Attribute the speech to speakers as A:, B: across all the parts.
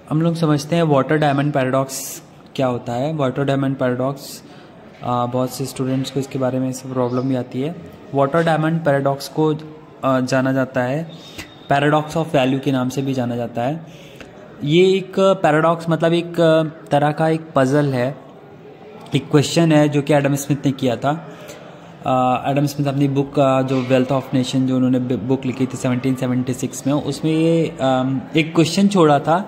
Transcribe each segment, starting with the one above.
A: हम लोग समझते हैं वाटर डायमंड पैराडॉक्स क्या होता है। वाटर डायमंड पैराडॉक्स बहुत से स्टूडेंट्स को इसके बारे में प्रॉब्लम भी आती है। वाटर डायमंड पैराडॉक्स को जाना जाता है पैराडॉक्स ऑफ वैल्यू के नाम से भी जाना जाता है। ये एक पैराडॉक्स मतलब एक तरह का एक पजल है, एक क्वेश्चन है जो कि एडम स्मिथ ने किया था। एडम स्मिथ अपनी बुक जो वेल्थ ऑफ नेशन जो उन्होंने बुक लिखी थी 1776 में, उसमें ये एक क्वेश्चन छोड़ा था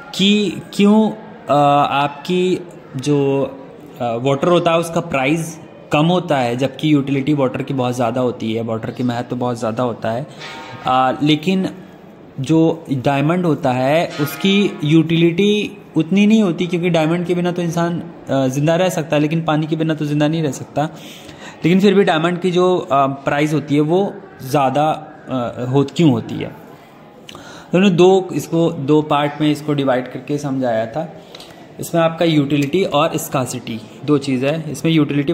A: कि क्यों आपकी जो वाटर होता है उसका प्राइस कम होता है जबकि यूटिलिटी वाटर की बहुत ज़्यादा होती है, वाटर की महत्व बहुत ज़्यादा होता है, लेकिन जो डायमंड होता है उसकी यूटिलिटी उतनी नहीं होती, क्योंकि डायमंड के बिना तो इंसान ज़िंदा रह सकता है लेकिन पानी के बिना तो ज़िंदा नहीं रह सकता। लेकिन फिर भी डायमंड की जो प्राइस होती है वो ज़्यादा क्यों होती है। उन्होंने इसको दो पार्ट में इसको डिवाइड करके समझाया था। इसमें आपका यूटिलिटी और स्कासिटी दो चीज़ है। इसमें यूटिलिटी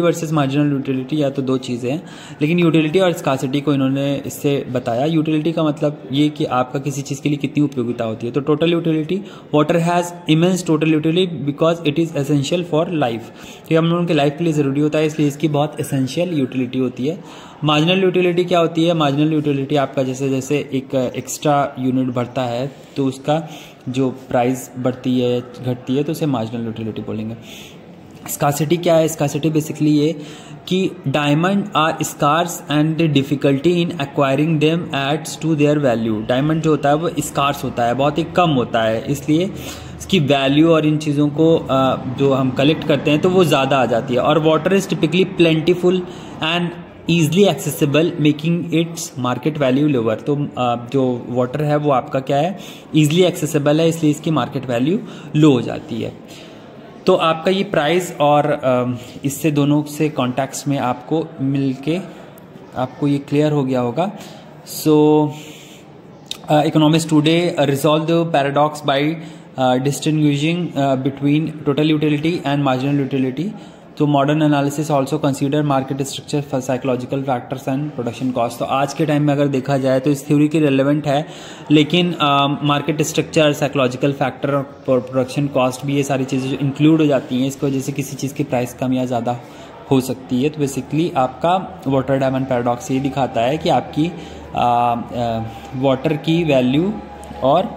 A: वर्सेस मार्जिनल यूटिलिटी या तो दो चीज़ें हैं, लेकिन यूटिलिटी और स्कासिटी को इन्होंने इससे बताया। यूटिलिटी का मतलब ये कि आपका किसी चीज़ के लिए कितनी उपयोगिता होती है। तो total utility, water has immense total utility because it is essential for life. ये हम लोगों के लाइफ के लिए ज़रूरी होता है, इसलिए इसकी बहुत एसेंशियल यूटिलिटी होती है। मार्जिनल यूटिलिटी क्या होती है? मार्जिनल यूटिलिटी आपका जैसे जैसे एक एक्स्ट्रा यूनिट बढ़ता है तो उसका जो प्राइस बढ़ती है घटती है तो उसे मार्जिनल यूटिलिटी बोलेंगे। स्कासिटी क्या है? स्कासिटी बेसिकली ये कि diamond are scarce and difficulty in acquiring them adds to their value. Diamond जो होता है वो स्कार्स होता है, बहुत ही कम होता है, इसलिए इसकी वैल्यू और इन चीज़ों को जो हम कलेक्ट करते हैं तो वो ज़्यादा आ जाती है। और water is typically plentiful and easily accessible making its market value lower. तो जो वाटर है वो आपका क्या है? ईजिली एक्सेसिबल है, इसलिए इसकी मार्केट वैल्यू लो हो जाती है। तो आपका ये प्राइस और इससे दोनों से कॉन्टेक्स्ट में आपको मिलके आपको ये क्लियर हो गया होगा। So economist today resolve the paradox by distinguishing between total utility and marginal utility. तो modern analysis also consider market structure, psychological factors and production cost. तो आज के टाइम में अगर देखा जाए तो इस थ्योरी की रिलेवेंट है, लेकिन मार्केट स्ट्रक्चर, साइकोलॉजिकल फैक्टर और प्रोडक्शन कॉस्ट भी ये सारी चीज़ें जो इंक्लूड हो जाती हैं, इसकी वजह से किसी चीज़ की प्राइस कम या ज़्यादा हो सकती है। तो बेसिकली आपका वाटर डायमंड पैराडॉक्स ये दिखाता है कि आपकी वाटर की वैल्यू और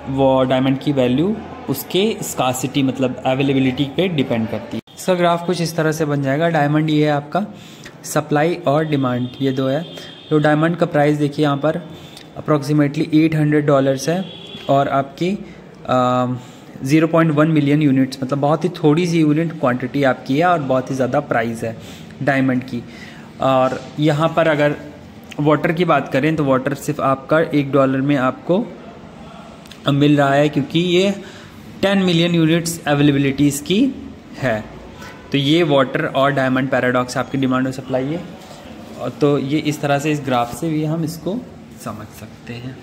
A: वो डायमंड की वैल्यू उसके स्कासिटी मतलब अवेलेबिलिटी पे डिपेंड करती है। इसका ग्राफ कुछ इस तरह से बन जाएगा। डायमंड ये है आपका, सप्लाई और डिमांड ये दो है। तो डायमंड का प्राइस देखिए यहाँ पर अप्रॉक्सीमेटली $800 है और आपकी 0.1 मिलियन यूनिट्स, मतलब बहुत ही थोड़ी सी यूनिट क्वांटिटी आपकी है और बहुत ही ज़्यादा प्राइस है डायमंड की। और यहाँ पर अगर वाटर की बात करें तो वाटर सिर्फ आपका $1 में आपको मिल रहा है, क्योंकि ये 10 मिलियन यूनिट्स अवेलेबिलिटीज़ की है। तो ये वाटर और डायमंड पैराडॉक्स आपकी डिमांड और सप्लाई है। तो ये इस तरह से इस ग्राफ से भी हम इसको समझ सकते हैं।